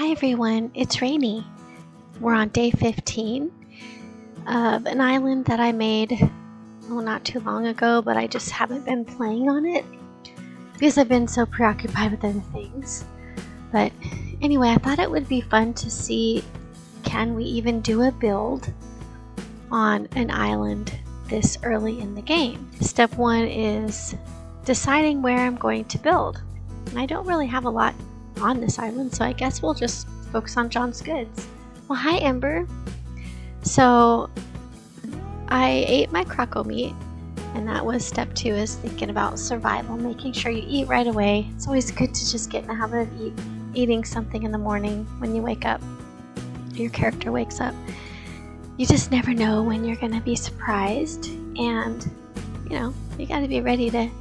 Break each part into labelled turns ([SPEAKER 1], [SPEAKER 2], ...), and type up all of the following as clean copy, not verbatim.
[SPEAKER 1] Hi everyone, it's Rainy. We're on day 15 of an island that I made, not too long ago, but I just haven't been playing on it because I've been so preoccupied with other things. But anyway, I thought it would be fun to see, can we even do a build on an island this early in the game? Step 1 is deciding where I'm going to build. And I don't really have a lot on this island, so I guess we'll just focus on John's goods. Well, hi Ember. So I ate my croco meat, and that was step 2, is thinking about survival, making sure you eat right away. It's always good to just get in the habit of eating something in the morning when you wake up, your character wakes up. You just never know when you're gonna be surprised, and you gotta be ready to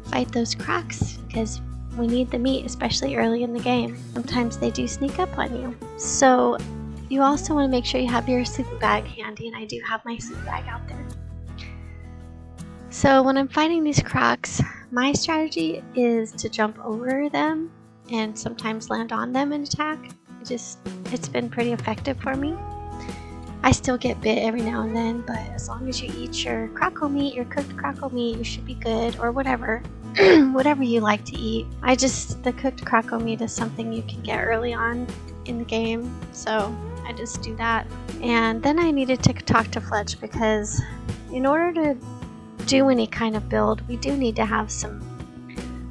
[SPEAKER 1] fight those crocs because we need the meat, especially early in the game. Sometimes they do sneak up on you. So you also want to make sure you have your sleeping bag handy, and I do have my sleeping bag out there. So when I'm fighting these crocs, my strategy is to jump over them and sometimes land on them and attack. It's been pretty effective for me. I still get bit every now and then, but as long as you eat your croco meat, your cooked croco meat, you should be good, or whatever. Whatever you like to eat. The cooked croco meat is something you can get early on in the game, so I just do that. And then I needed to talk to Fletch because in order to do any kind of build, we do need to have some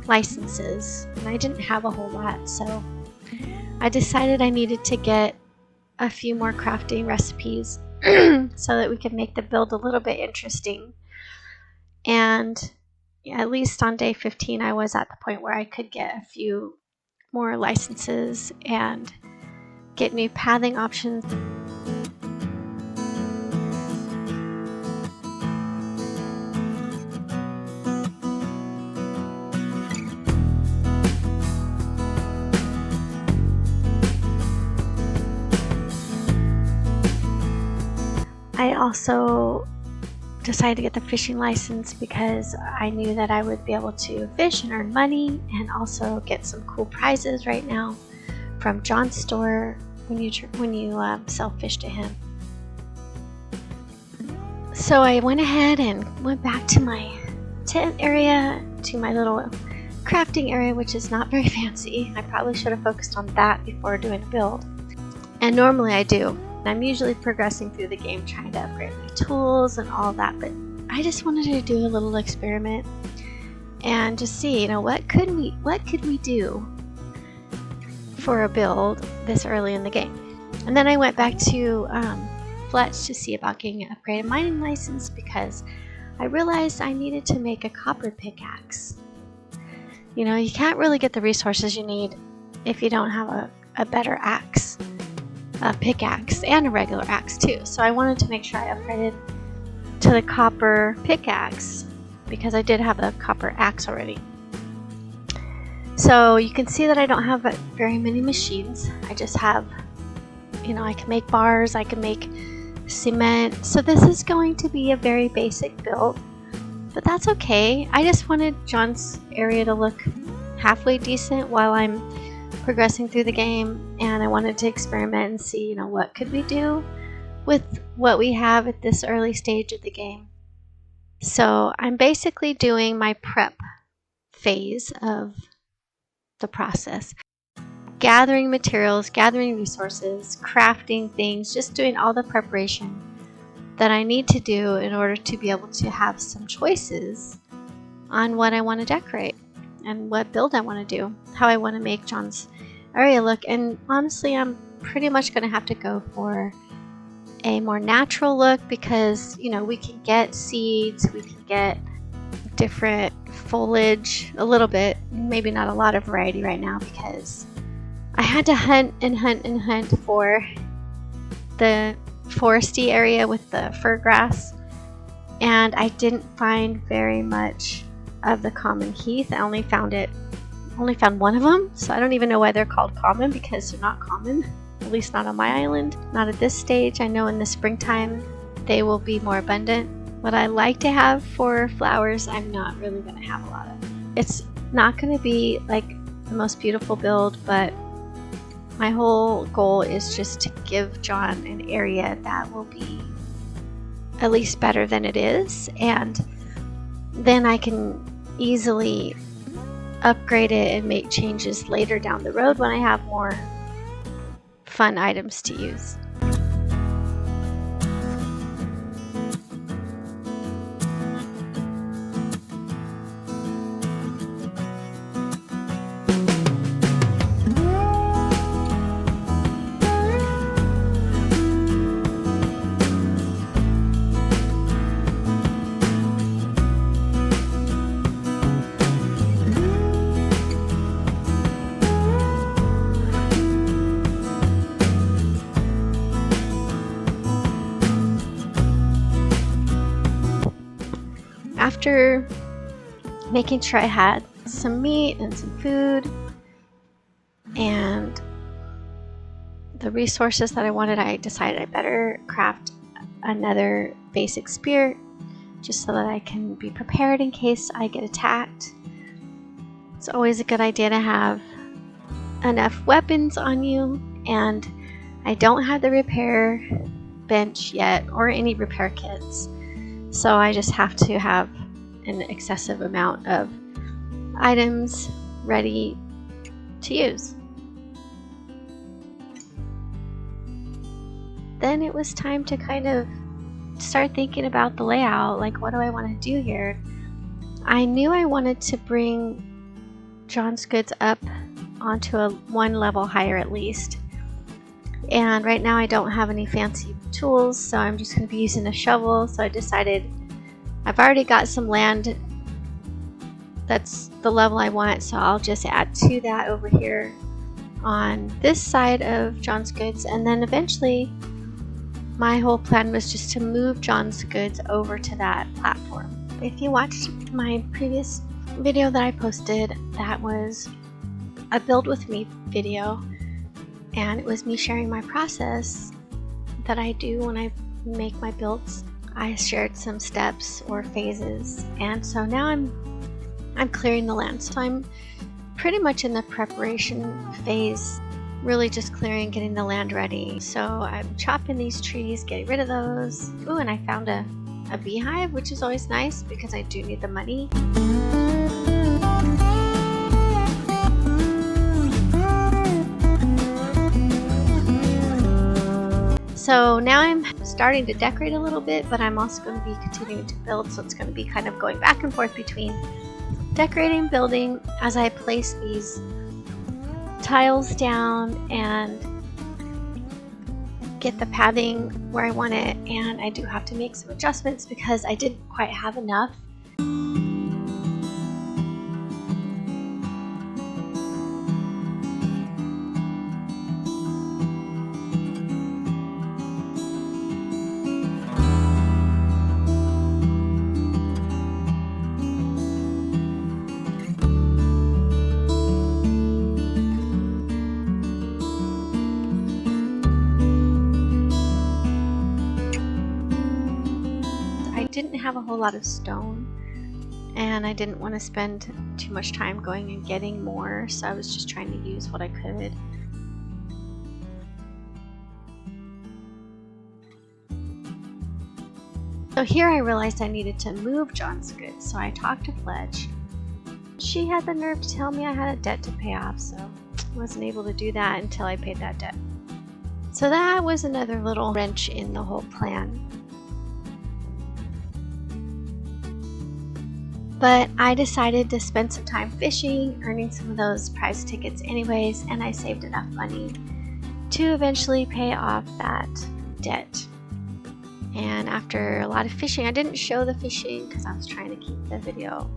[SPEAKER 1] licenses, and I didn't have a whole lot, so I decided I needed to get a few more crafting recipes so that we could make the build a little bit interesting. And at least on day 15, I was at the point where I could get a few more licenses and get new pathing options. I also decided to get the fishing license because I knew that I would be able to fish and earn money and also get some cool prizes right now from John's store when you sell fish to him. So I went ahead and went back to my tent area, to my little crafting area, which is not very fancy. I probably should have focused on that before doing a build, and normally I do. I'm usually progressing through the game trying to upgrade my tools and all that, but I just wanted to do a little experiment and just see, what could we do for a build this early in the game. And then I went back to Fletch to see about getting an upgraded mining license because I realized I needed to make a copper pickaxe. You can't really get the resources you need if you don't have a better axe. A pickaxe and a regular axe too. So I wanted to make sure I upgraded to the copper pickaxe because I did have a copper axe already. So you can see that I don't have very many machines. I just have, I can make bars, I can make cement. So this is going to be a very basic build, but that's okay. I just wanted John's area to look halfway decent while I'm progressing through the game, and I wanted to experiment and see, what could we do with what we have at this early stage of the game. So I'm basically doing my prep phase of the process. Gathering materials, gathering resources, crafting things, just doing all the preparation that I need to do in order to be able to have some choices on what I want to decorate and what build I want to do, how I want to make John's area look. And honestly, I'm pretty much going to have to go for a more natural look because, we can get seeds, we can get different foliage, a little bit, maybe not a lot of variety right now because I had to hunt and hunt and hunt for the foresty area with the fir grass, and I didn't find very much of the common heath. I only found one of them, so I don't even know why they're called common because they're not common, at least not on my island, not at this stage. I know in the springtime they will be more abundant. What I like to have for flowers, I'm not really going to have a lot of. It's not going to be like the most beautiful build, but My whole goal is just to give John an area that will be at least better than it is, and then I can easily upgrade it and make changes later down the road when I have more fun items to use. After making sure I had some meat and some food and the resources that I wanted, I decided I better craft another basic spear just so that I can be prepared in case I get attacked. It's always a good idea to have enough weapons on you, and I don't have the repair bench yet or any repair kits, so I just have to have an excessive amount of items ready to use. Then it was time to kind of start thinking about the layout, like what do I want to do here? I knew I wanted to bring John's goods up onto a one level higher at least, and right now I don't have any fancy tools, so I'm just going to be using a shovel. So I decided I've already got some land that's the level I want, so I'll just add to that over here on this side of John's goods, and then eventually my whole plan was just to move John's goods over to that platform. If you watched my previous video that I posted, that was a build with me video, and it was me sharing my process that I do when I make my builds. I shared some steps or phases, and so now I'm clearing the land. So I'm pretty much in the preparation phase, really just clearing, getting the land ready. So I'm chopping these trees, getting rid of those. Ooh, and I found a beehive, which is always nice because I do need the money. So now I'm starting to decorate a little bit, but I'm also going to be continuing to build, so it's going to be kind of going back and forth between decorating and building as I place these tiles down and get the padding where I want it. And I do have to make some adjustments because I didn't quite have enough. Didn't have a whole lot of stone, and I didn't want to spend too much time going and getting more, so I was just trying to use what I could. So here I realized I needed to move John's goods, so I talked to Fletch. She had the nerve to tell me I had a debt to pay off, so I wasn't able to do that until I paid that debt. So that was another little wrench in the whole plan. But I decided to spend some time fishing, earning some of those prize tickets anyways, and I saved enough money to eventually pay off that debt. And after a lot of fishing, I didn't show the fishing because I was trying to keep the video,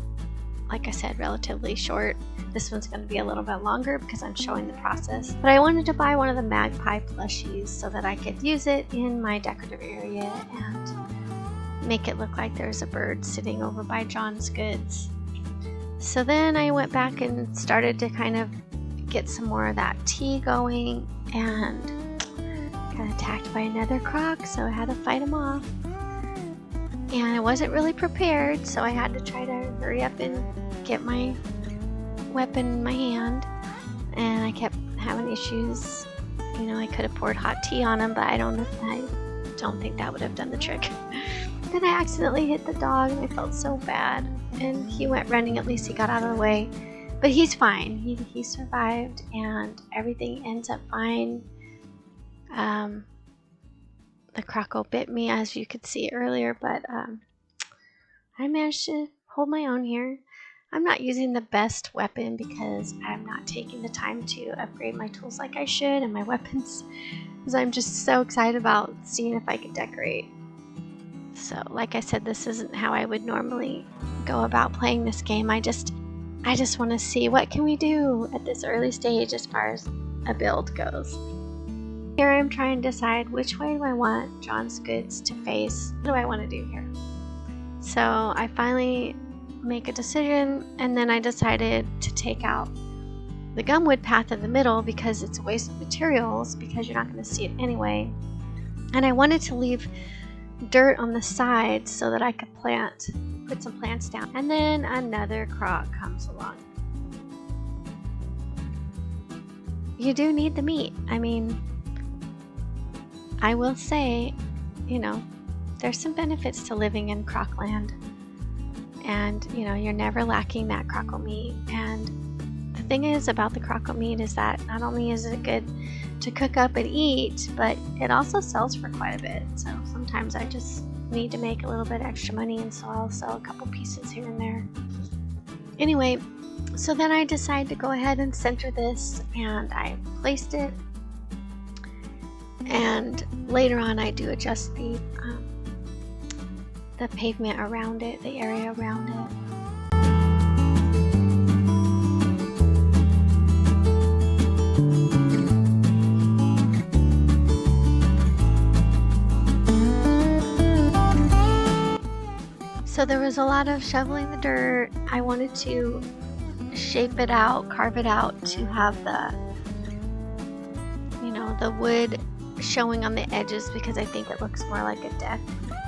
[SPEAKER 1] like I said, relatively short. This one's going to be a little bit longer because I'm showing the process. But I wanted to buy one of the magpie plushies so that I could use it in my decorative area and make it look like there's a bird sitting over by John's goods. So then I went back and started to kind of get some more of that tea going, and got attacked by another croc, so I had to fight him off. And I wasn't really prepared, so I had to try to hurry up and get my weapon in my hand, and I kept having issues You know, I could have poured hot tea on him, but I don't think that would have done the trick. Then I accidentally hit the dog and I felt so bad. And he went running, at least he got out of the way. But he's fine. He survived and everything ends up fine. The croco bit me, as you could see earlier, but I managed to hold my own here. I'm not using the best weapon because I'm not taking the time to upgrade my tools like I should and my weapons, because I'm just so excited about seeing if I can decorate. So like I said, this isn't how I would normally go about playing this game. I just want to see what can we do at this early stage as far as a build goes. Here I'm trying to decide which way do I want John's goods to face. What do I want to do here? So I finally make a decision, and then I decided to take out the gumwood path in the middle because it's a waste of materials, because you're not going to see it anyway. And I wanted to leave dirt on the sides so that I could put some plants down. And then another croc comes along. You do need the meat. I mean, I will say, you know, there's some benefits to living in Crocland, and you know, you're never lacking that croco meat. And the thing is about the croco meat is that not only is it good to cook up and eat, but it also sells for quite a bit. So sometimes I just need to make a little bit extra money, and so I'll sell a couple pieces here and there. Anyway, so then I decided to go ahead and center this, and I placed it. And later on I do adjust the pavement around it, the area around it. So there was a lot of shoveling the dirt. I wanted to shape it out, carve it out to have the, you know, the wood showing on the edges, because I think it looks more like a deck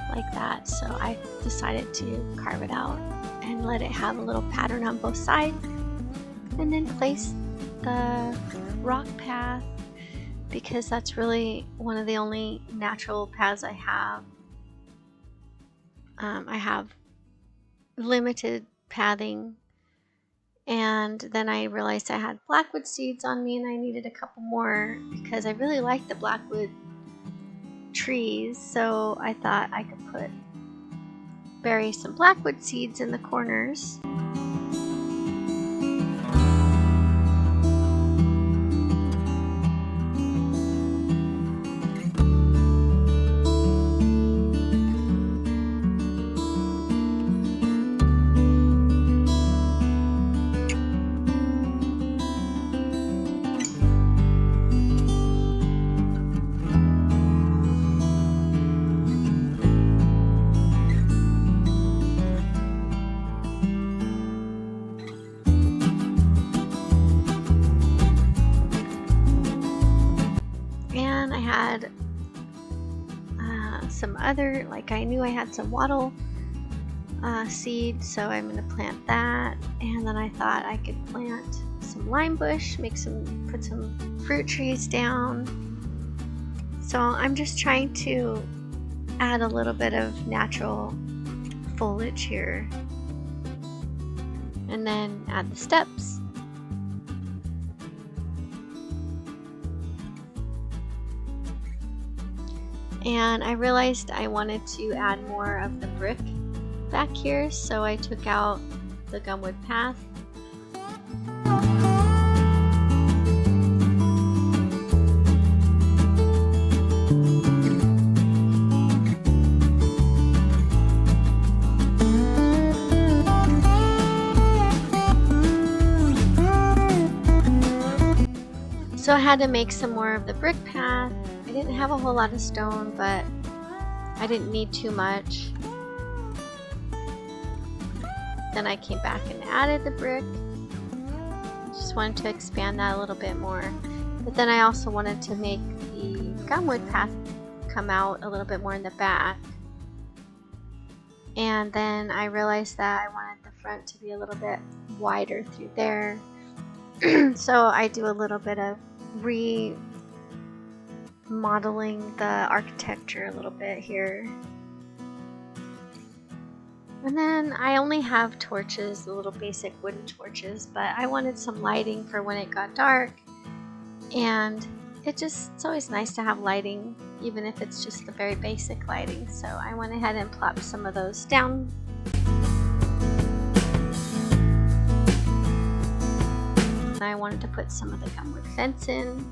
[SPEAKER 1] like that. So I decided to carve it out and let it have a little pattern on both sides, and then place the rock path, because that's really one of the only natural paths I have. I have limited pathing, and then I realized I had blackwood seeds on me and I needed a couple more because I really like the blackwood trees. So I thought I could bury some blackwood seeds in the corners. And I had some other, like I knew I had some wattle seed, so I'm going to plant that. And then I thought I could plant some lime bush, put some fruit trees down. So I'm just trying to add a little bit of natural foliage here, and then add the steps. And I realized I wanted to add more of the brick back here, so I took out the gumwood path. So I had to make some more of the brick path. I didn't have a whole lot of stone, but I didn't need too much. Then I came back and added the brick. Just wanted to expand that a little bit more. But then I also wanted to make the gumwood path come out a little bit more in the back. And then I realized that I wanted the front to be a little bit wider through there. So I do a little bit of modeling the architecture a little bit here. And then I only have torches, the little basic wooden torches, but I wanted some lighting for when it got dark. And it's always nice to have lighting, even if it's just the very basic lighting. So I went ahead and plopped some of those down. And I wanted to put some of the gumwood fence in.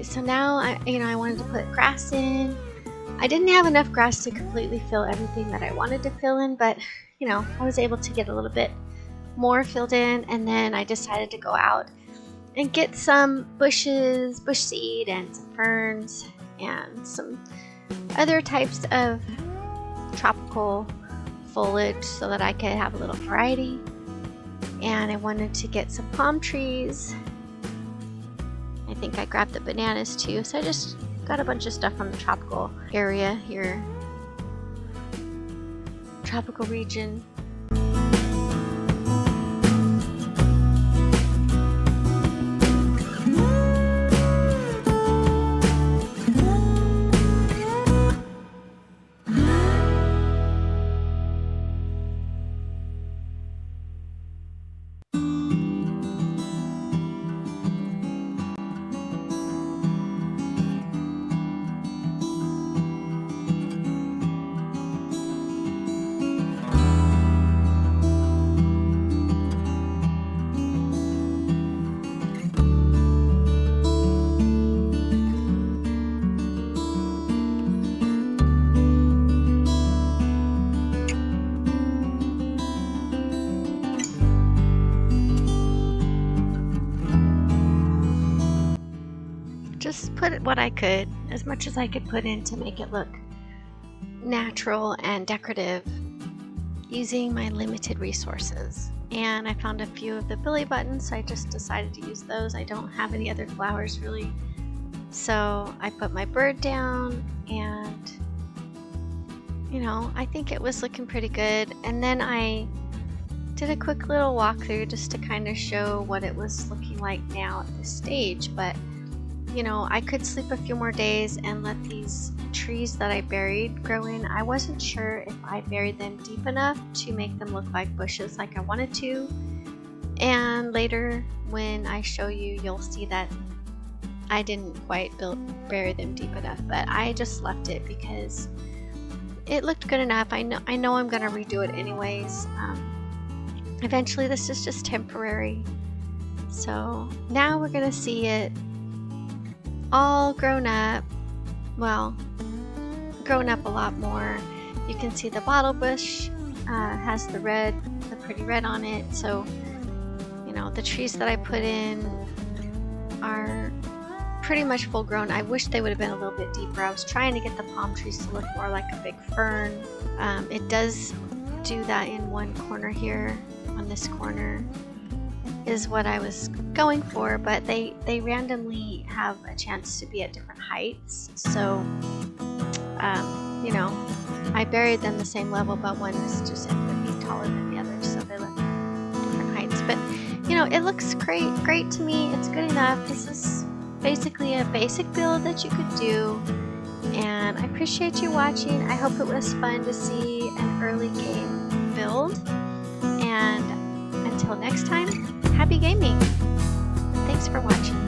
[SPEAKER 1] So now I wanted to put grass in. I didn't have enough grass to completely fill everything that I wanted to fill in, but I was able to get a little bit more filled in, and then I decided to go out and get some bushes, bush seed, and some ferns, and some other types of tropical foliage so that I could have a little variety. And I wanted to get some palm trees. I think I grabbed the bananas too, so I just got a bunch of stuff from the tropical area here. Tropical region. Just put what I could, as much as I could put in to make it look natural and decorative using my limited resources. And I found a few of the billy buttons, so I just decided to use those. I don't have any other flowers really. So I put my bird down, and I think it was looking pretty good. And then I did a quick little walkthrough just to kind of show what it was looking like now at this stage. But I could sleep a few more days and let these trees that I buried grow in. I wasn't sure if I buried them deep enough to make them look like bushes like I wanted to. And later when I show you, you'll see that I didn't quite bury them deep enough, but I just left it because it looked good enough. I know I'm gonna redo it anyways. Eventually, this is just temporary. So now we're gonna see it all grown up. Well, grown up a lot more. You can see the bottle bush has the pretty red on it. So the trees that I put in are pretty much full grown. I wish they would have been a little bit deeper. I was trying to get the palm trees to look more like a big fern. It does do that in one corner here. On this corner is what I was going for, but they randomly have a chance to be at different heights. So I buried them the same level, but one is just ended up being taller than the other, so they look different heights. But it looks great to me. It's good enough. This is basically a basic build that you could do, and I appreciate you watching. I hope it was fun to see an early game build, and until next time, happy gaming. Thanks for watching.